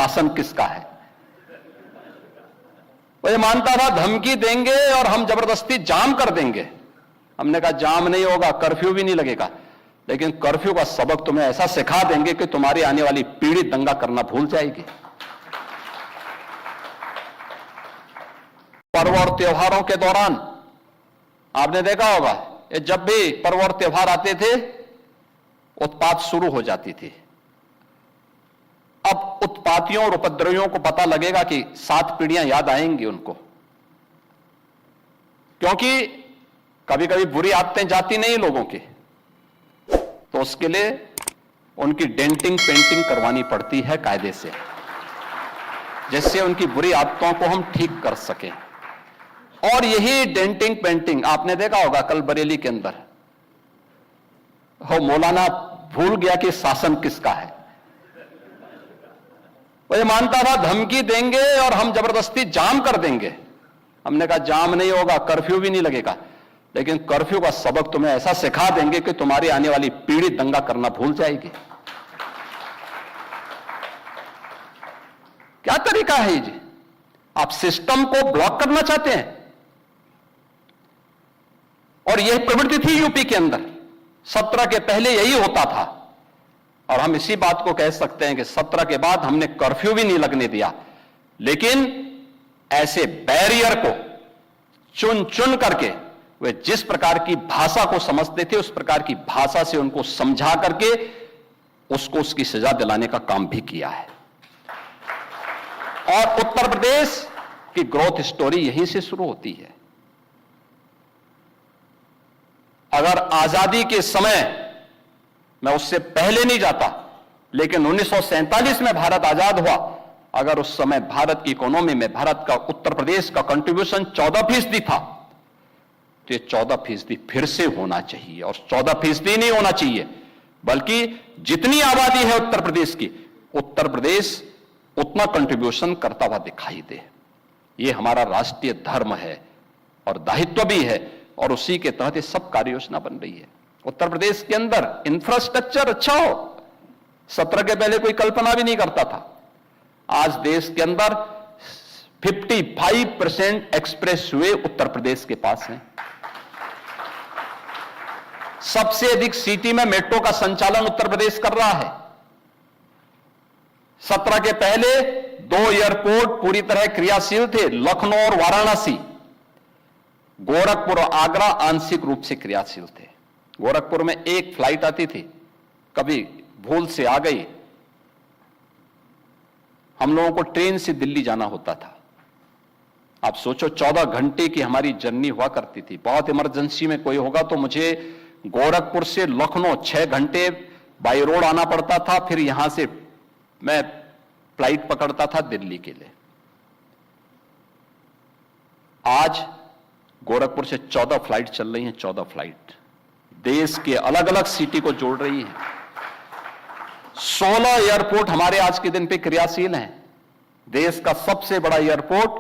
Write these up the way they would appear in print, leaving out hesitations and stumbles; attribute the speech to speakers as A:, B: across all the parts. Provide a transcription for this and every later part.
A: शासन किसका है। वो ये मानता था धमकी देंगे और हम जबरदस्ती जाम कर देंगे। हमने कहा जाम नहीं होगा, कर्फ्यू भी नहीं लगेगा, लेकिन कर्फ्यू का सबक तुम्हें ऐसा सिखा देंगे कि तुम्हारी आने वाली पीढ़ी दंगा करना भूल जाएगी। पर्व और त्योहारों के दौरान आपने देखा होगा, जब भी पर्व और त्योहार आते थे उत्पात शुरू हो जाती थी। अब उत्पातियों और उपद्रवियों को पता लगेगा कि 7 पीढ़ियां याद आएंगी उनको, क्योंकि कभी कभी बुरी आदतें जाती नहीं लोगों की, तो उसके लिए उनकी डेंटिंग पेंटिंग करवानी पड़ती है कायदे से, जिससे उनकी बुरी आदतों को हम ठीक कर सकें। और यही डेंटिंग पेंटिंग आपने देखा होगा कल बरेली के अंदर, हो मौलाना भूल गया कि शासन किसका है। वो ये मानता था धमकी देंगे और हम जबरदस्ती जाम कर देंगे। हमने कहा जाम नहीं होगा, कर्फ्यू भी नहीं लगेगा, लेकिन कर्फ्यू का सबक तुम्हें ऐसा सिखा देंगे कि तुम्हारी आने वाली पीढ़ी दंगा करना भूल जाएगी। क्या तरीका है जी? आप सिस्टम को ब्लॉक करना चाहते हैं। और यह प्रवृत्ति थी यूपी के अंदर, 17 के पहले यही होता था। और हम इसी बात को कह सकते हैं कि 17 के बाद हमने कर्फ्यू भी नहीं लगने दिया, लेकिन ऐसे बैरियर को चुन चुन करके वे जिस प्रकार की भाषा को समझते थे उस प्रकार की भाषा से उनको समझा करके उसको उसकी सजा दिलाने का काम भी किया है। और उत्तर प्रदेश की ग्रोथ स्टोरी यहीं से शुरू होती है। अगर आजादी के समय, मैं उससे पहले नहीं जाता, लेकिन 1947 में भारत आजाद हुआ, अगर उस समय भारत की इकोनॉमी में भारत का उत्तर प्रदेश का कंट्रीब्यूशन 14% था, तो ये 14% फिर से होना चाहिए। और 14% नहीं होना चाहिए, बल्कि जितनी आबादी है उत्तर प्रदेश की, उत्तर प्रदेश उतना कंट्रीब्यूशन करता हुआ दिखाई दे। ये हमारा राष्ट्रीय धर्म है और दायित्व भी है, और उसी के तहत ये सब कार्य योजना बन रही है। उत्तर प्रदेश के अंदर इंफ्रास्ट्रक्चर अच्छा हो, 17 के पहले कोई कल्पना भी नहीं करता था। आज देश के अंदर 55% एक्सप्रेस वे उत्तर प्रदेश के पास हैं। सबसे अधिक सिटी में मेट्रो का संचालन उत्तर प्रदेश कर रहा है। 17 के पहले 2 एयरपोर्ट पूरी तरह क्रियाशील थे, लखनऊ और वाराणसी। गोरखपुर और आगरा आंशिक रूप से क्रियाशील थे। गोरखपुर में एक फ्लाइट आती थी, कभी भूल से आ गई, हम लोगों को ट्रेन से दिल्ली जाना होता था। आप सोचो 14 घंटे की हमारी जर्नी हुआ करती थी। बहुत इमरजेंसी में कोई होगा तो मुझे गोरखपुर से लखनऊ 6 घंटे बाई रोड आना पड़ता था, फिर यहां से मैं फ्लाइट पकड़ता था दिल्ली के लिए। आज गोरखपुर से 14 फ्लाइट चल रही हैं, 14 फ्लाइट देश के अलग अलग सिटी को जोड़ रही है। 16 एयरपोर्ट हमारे आज के दिन पे क्रियाशील हैं। देश का सबसे बड़ा एयरपोर्ट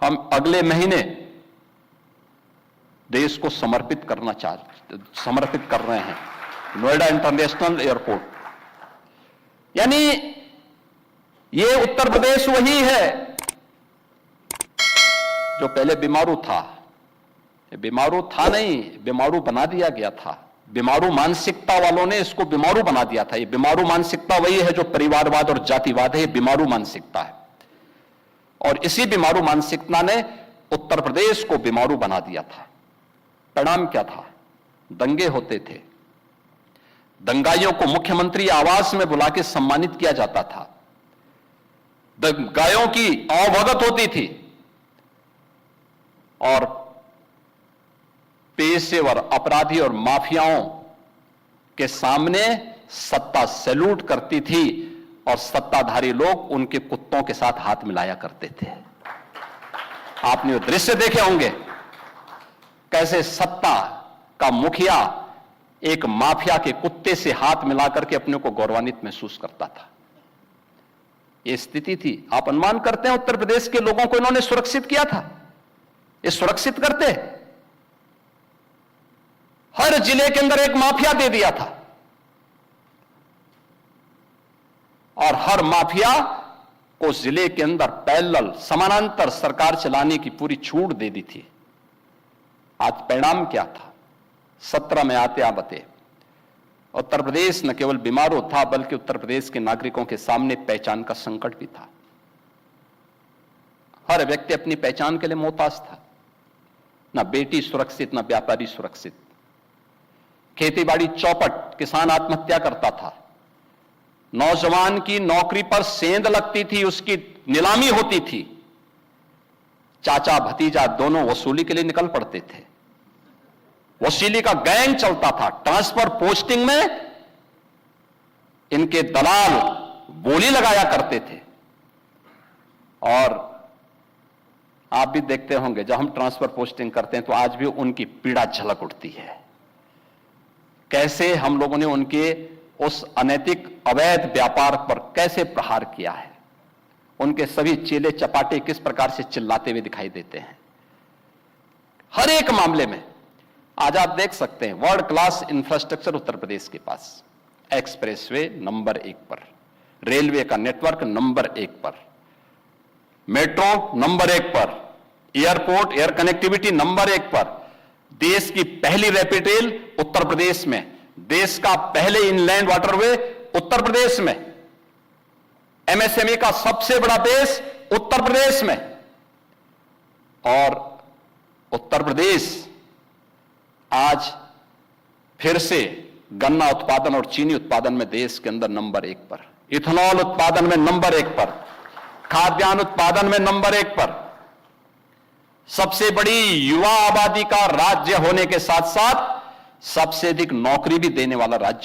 A: हम अगले महीने देश को समर्पित कर रहे हैं, नोएडा इंटरनेशनल एयरपोर्ट। यानी ये उत्तर प्रदेश वही है जो पहले बीमारू था। बीमारू था नहीं, बीमारू बना दिया गया था। बीमारू मानसिकता वालों ने इसको बीमारू बना दिया था। ये बीमारू मानसिकता वही है जो परिवारवाद और जातिवाद है, ये बीमारू मानसिकता है। और इसी बीमारू मानसिकता ने उत्तर प्रदेश को बीमारू बना दिया था। परिणाम क्या था? दंगे होते थे, दंगाइयों को मुख्यमंत्री आवास में बुला के सम्मानित किया जाता था, दंगाइयों की अवभगत होती थी, और पेशेवर अपराधी और माफियाओं के सामने सत्ता सैल्यूट करती थी और सत्ताधारी लोग उनके कुत्तों के साथ हाथ मिलाया करते थे। आपने वो दृश्य देखे होंगे, कैसे सत्ता का मुखिया एक माफिया के कुत्ते से हाथ मिलाकर के अपने को गौरवान्वित महसूस करता था। यह स्थिति थी। आप अनुमान करते हैं उत्तर प्रदेश के लोगों को इन्होंने सुरक्षित किया था? ये सुरक्षित करते? हर जिले के अंदर एक माफिया दे दिया था, और हर माफिया को जिले के अंदर पैरेलल समानांतर सरकार चलाने की पूरी छूट दे दी थी। आज परिणाम क्या था? 17 में आते बते उत्तर प्रदेश न केवल बीमारू था बल्कि उत्तर प्रदेश के नागरिकों के सामने पहचान का संकट भी था। हर व्यक्ति अपनी पहचान के लिए मोहताज था। न बेटी सुरक्षित, न व्यापारी सुरक्षित। खेतीबाड़ी चौपट, किसान आत्महत्या करता था। नौजवान की नौकरी पर सेंध लगती थी, उसकी नीलामी होती थी। चाचा भतीजा दोनों वसूली के लिए निकल पड़ते थे। वसूली का गैंग चलता था। ट्रांसफर पोस्टिंग में इनके दलाल बोली लगाया करते थे। और आप भी देखते होंगे जब हम ट्रांसफर पोस्टिंग करते हैं तो आज भी उनकी पीड़ा झलक उठती है। कैसे हम लोगों ने उनके उस अनैतिक अवैध व्यापार पर कैसे प्रहार किया है। उनके सभी चेले चपाटे किस प्रकार से चिल्लाते हुए दिखाई देते हैं। हर एक मामले में आज आप देख सकते हैं world class infrastructure Uttar Pradesh के पास। एक्सप्रेसवे नंबर 1 पर, रेलवे का नेटवर्क नंबर 1 पर, मेट्रो नंबर 1 पर, एयरपोर्ट एयर कनेक्टिविटी नंबर 1 पर, देश की पहली रैपिड रेल उत्तर प्रदेश में, देश का पहले इनलैंड वाटरवे उत्तर प्रदेश में, एमएसएमई का सबसे बड़ा बेस उत्तर प्रदेश में। और उत्तर प्रदेश आज फिर से गन्ना उत्पादन और चीनी उत्पादन में देश के अंदर नंबर 1 पर, इथेनॉल उत्पादन में नंबर 1 पर, खाद्यान्न उत्पादन में नंबर 1 पर, सबसे बड़ी युवा आबादी का राज्य होने के साथ साथ सबसे अधिक नौकरी भी देने वाला राज्य